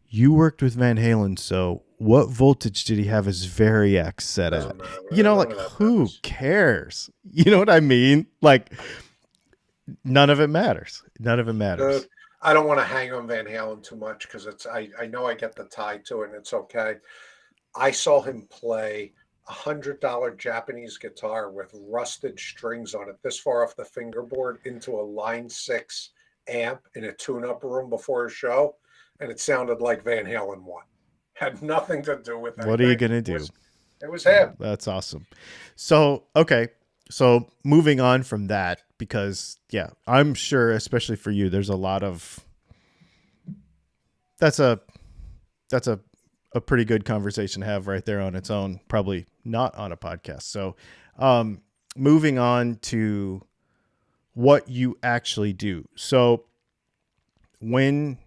you worked with Van Halen, so what voltage did he have his Variax set at? Like, who cares? You know what I mean? Like, none of it matters. None of it matters. I don't want to hang on Van Halen too much because I know I get the tie to it, and it's okay. I saw him play $100 Japanese guitar with rusted strings on it this far off the fingerboard into a Line 6 amp in a tune-up room before a show, and it sounded like Van Halen 1. Had nothing to do with it. What are you gonna do? It was him. That's awesome. So okay, so moving on from that, because I'm sure, especially for you, there's a lot of that's a a pretty good conversation to have right there on its own, probably not on a podcast. So moving on to what you actually do. So when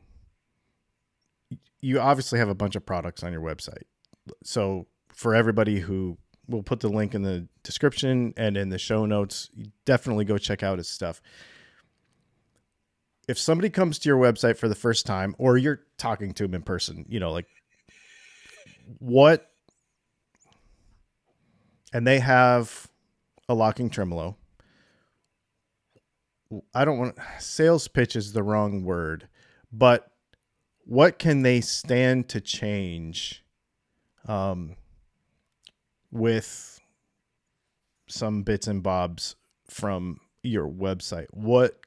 you obviously have a bunch of products on your website. So for everybody who, we'll put the link in the description and in the show notes, definitely go check out his stuff. If somebody comes to your website for the first time, or you're talking to them in person, you know, like what, and they have a locking tremolo. I don't want, sales pitch is the wrong word, but what can they stand to change with some bits and bobs from your website? What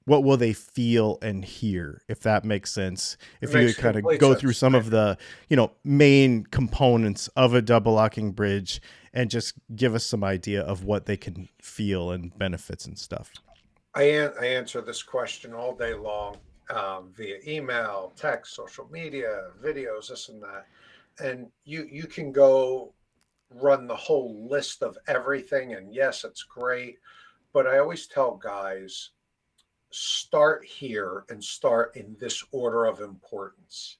will they feel and hear, if that makes sense? If you could kind of go through some of the, you know, main components of a double locking bridge and just give us some idea of what they can feel and benefits and stuff. I answer this question all day long, via email, text, social media, videos, this and that. And you can go run the whole list of everything. And yes, it's great. But I always tell guys, start here and start in this order of importance.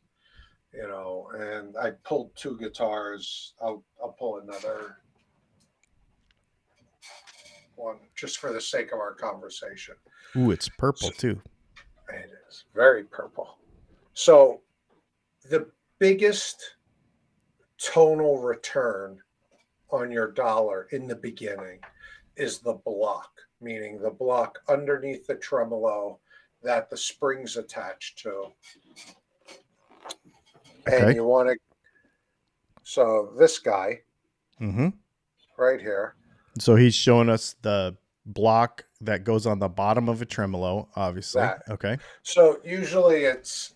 You know, and I pulled 2 guitars. I'll pull another one just for the sake of our conversation. Ooh, it's purple too. It is very purple. So the biggest tonal return on your dollar in the beginning is the block, meaning the block underneath the tremolo that the spring's attached to. Okay. And you want to, so this guy right here. So he's showing us the block that goes on the bottom of a tremolo, obviously. That. Okay. So usually it's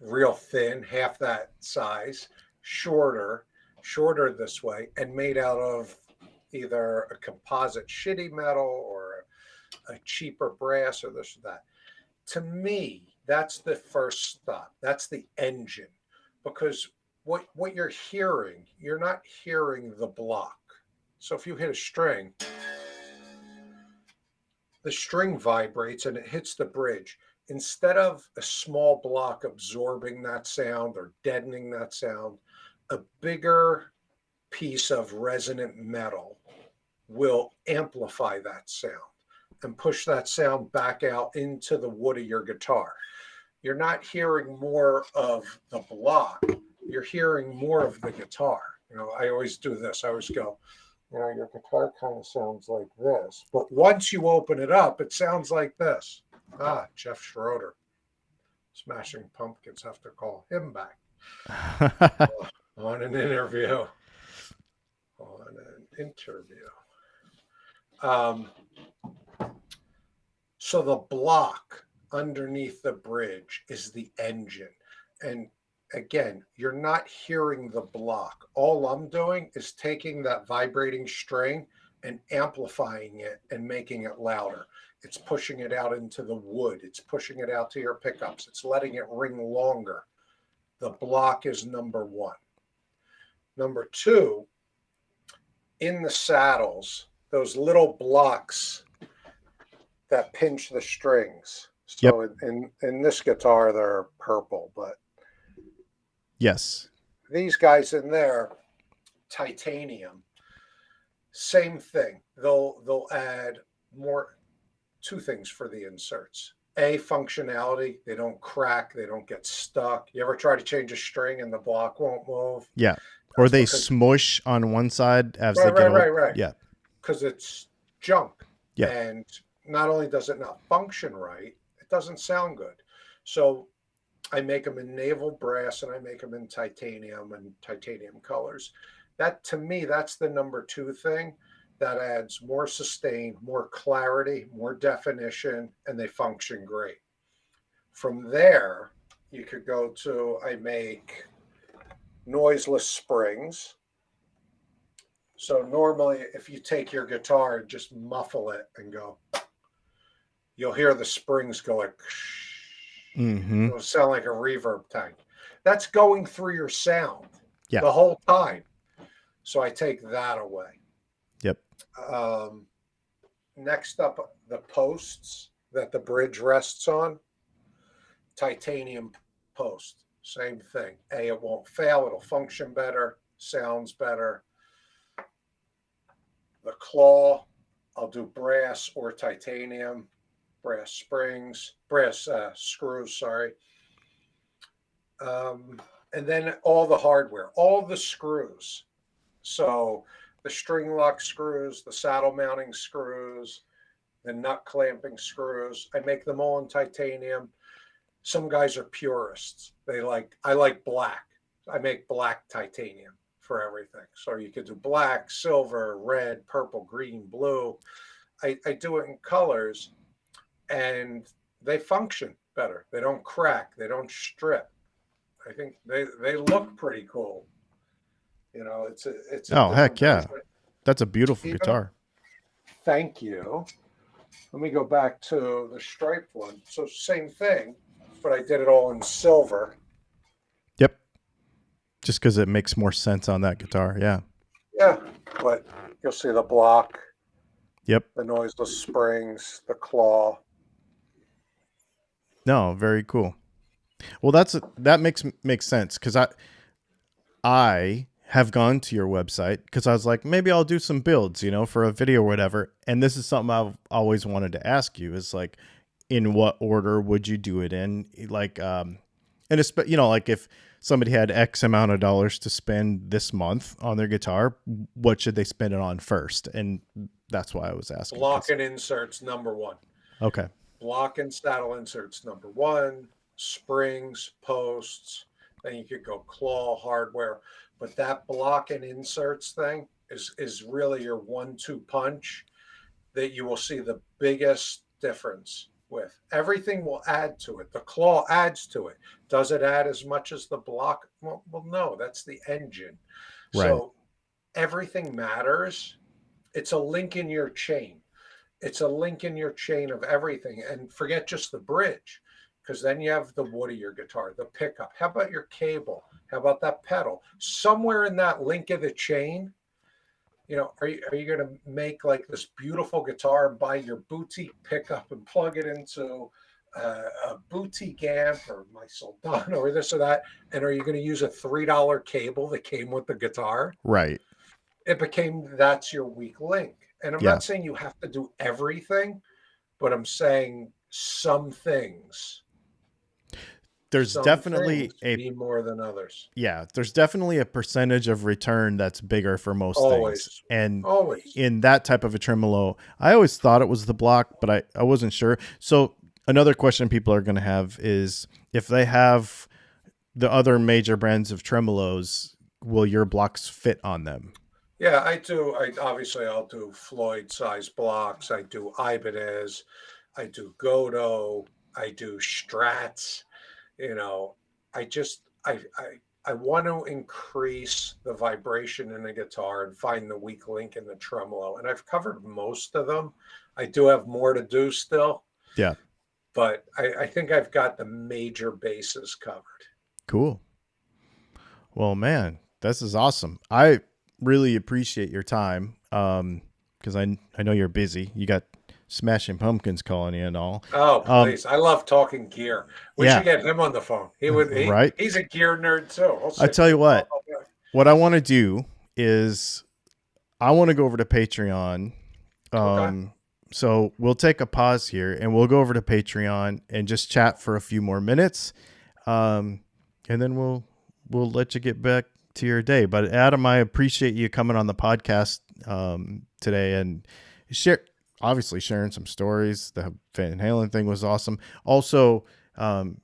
real thin, half that size, shorter this way, and made out of either a composite shitty metal or a cheaper brass or this or that. To me, that's the first stop. That's the engine, because what you're hearing, you're not hearing the block. So if you hit a string, the string vibrates and it hits the bridge. Instead of a small block absorbing that sound or deadening that sound, a bigger piece of resonant metal will amplify that sound and push that sound back out into the wood of your guitar. You're not hearing more of the block. You're hearing more of the guitar. You know, I always do this. I always go, you know, your guitar kind of sounds like this, but once you open it up, it sounds like this. Ah, Jeff Schroeder, Smashing Pumpkins, have to call him back on an interview. So the block underneath the bridge is the engine. And again, you're not hearing the block. All I'm doing is taking that vibrating string and amplifying it and making it louder. It's pushing it out into the wood. It's pushing it out to your pickups. It's letting it ring longer. The block is number one. Number two, in the saddles, those little blocks that pinch the strings. So yep. in this guitar, they're purple, but yes, these guys in there, titanium, same thing. They'll add more, 2 things for the inserts. A, functionality. They don't crack. They don't get stuck. You ever try to change a string and the block won't move? Yeah. Or they smush on one side as they get old. Right. Yeah. Because it's junk. Yeah. And not only does it not function right, it doesn't sound good. So I make them in naval brass and I make them in titanium and titanium colors. That, to me, that's the number 2 thing that adds more sustain, more clarity, more definition, and they function great. From there, you could go to, I make noiseless springs. So normally, if you take your guitar and just muffle it and go, you'll hear the springs go like, it'll sound like a reverb tank. that's going through your sound Yeah. the whole time. So I take that away. Yep. Um, Next up, the posts that the bridge rests on, titanium post. Same thing. It won't fail. It'll function better, sounds better. The claw, I'll do brass or titanium, brass springs, brass screws, sorry. Um, and then all the hardware, all the screws. So the string lock screws, the saddle mounting screws, the nut clamping screws, I make them all in titanium. Some guys are purists. I like black. I make black titanium for everything. So you could do black, silver, red, purple, green, blue. I do it in colors and they function better. They don't crack. They don't strip. I think they look pretty cool. You know, it's a Oh, different heck yeah. base. That's a beautiful Even guitar. thank you. Let me go back to the striped one. So same thing, but I did it all in silver. Yep. Just because it makes more sense on that guitar. Yeah. Yeah, but you'll see the block, Yep. the noiseless springs, the claw. No, very cool. Well, that makes sense because I have gone to your website because I was like, maybe I'll do some builds, for a video or whatever. And this is something I've always wanted to ask you is like, in what order would you do it in? Like, and it's, like if somebody had X amount of dollars to spend this month on their guitar, what should they spend it on first? And that's why I was asking. Block and inserts, number one. Okay. Block and saddle inserts, number one. Springs, posts. Then you could go claw, hardware. But that block and inserts thing is really your 1-2 punch that you will see the biggest difference with. Everything will add to it. The claw adds to it. Does it add as much as the block? Well, no, that's the engine. Right. So everything matters. It's a link in your chain. It's a link in your chain of everything. And forget just the bridge, because then you have the wood of your guitar, the pickup. How about your cable? How about that pedal? Somewhere in that link of the chain, are you going to make like this beautiful guitar and buy your boutique pickup and plug it into a boutique amp or my Soldano or this or that? And are you going to use a $3 cable that came with the guitar? Right. That's your weak link. And I'm not saying you have to do everything, but I'm saying some things. There's definitely mean more than others. Yeah, there's definitely a percentage of return that's bigger for most things. And in that type of a tremolo, I always thought it was the block, but I wasn't sure. So another question people are going to have is if they have the other major brands of tremolos, will your blocks fit on them? Yeah, I do. I'll do Floyd size blocks. I do Ibanez. I do Godo. I do Strats. I want to increase the vibration in the guitar and find the weak link in the tremolo. And I've covered most of them. I do have more to do still. Yeah. But I think I've got the major bases covered. Cool. Well, man, this is awesome. I really appreciate your time because I know you're busy. You got Smashing Pumpkins calling you and all. Oh, please. I love talking gear. We should get him on the phone. Right? He's a gear nerd too. I tell you what I want to do is I want to go over to Patreon. Okay. So we'll take a pause here and we'll go over to Patreon and just chat for a few more minutes. And then we'll let you get back to your day. But Adam, I appreciate you coming on the podcast today and obviously sharing some stories. The Van Halen thing was awesome. Also, the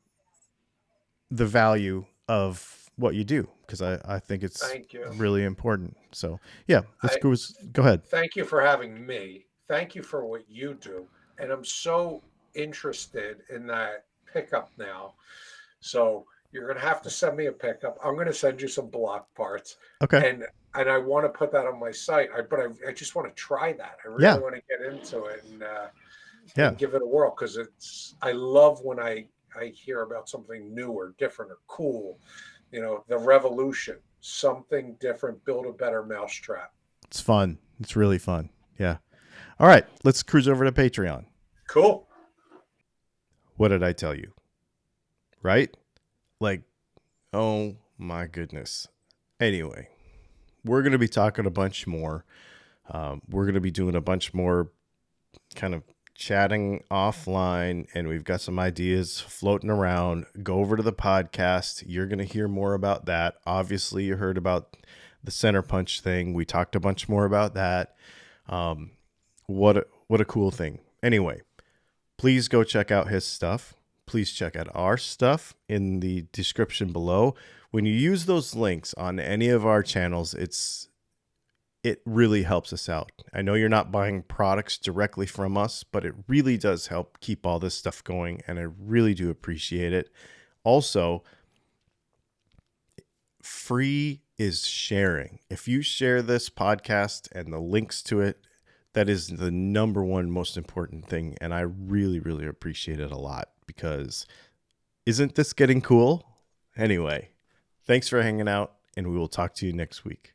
value of what you do, because I think it's really important. So yeah, go ahead. Thank you for having me. Thank you for what you do. And I'm so interested in that pickup now. So you're going to have to send me a pickup. I'm going to send you some block parts. Okay. And I want to put that on my site. But I just want to try that. I really want to get into it and give it a whirl, because I love when I I hear about something new or different or cool, the revolution, something different, build a better mousetrap. It's fun. It's really fun. Yeah. All right, let's cruise over to Patreon. Cool. What did I tell you? Right? Like, oh my goodness. Anyway, we're going to be talking a bunch more. We're going to be doing a bunch more kind of chatting offline, and we've got some ideas floating around. Go over to the podcast. You're going to hear more about that. Obviously, you heard about the center punch thing. We talked a bunch more about that. What a cool thing. Anyway, please go check out his stuff. Please check out our stuff in the description below. When you use those links on any of our channels, it really helps us out. I know you're not buying products directly from us, but it really does help keep all this stuff going, and I really do appreciate it. Also, free is sharing. If you share this podcast and the links to it, that is the number one most important thing, and I really, really appreciate it a lot, because isn't this getting cool? Anyway, thanks for hanging out, and we will talk to you next week.